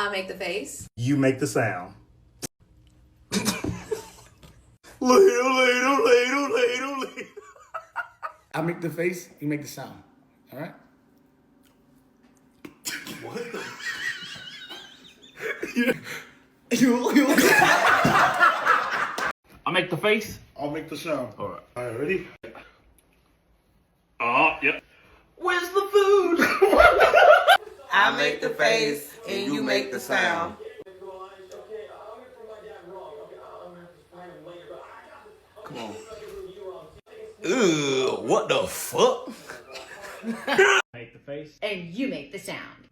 I make the face. You make the sound. Ladle, ladle, ladle, ladle, ladle. I make the face, you make the sound. All right? What the? I make the face. I'll make the sound. All right. All right, ready? Oh, yep. Where's the food? I make the face and you make the sound. Come on. Ugh, what the fuck? Make the face. And you make the sound.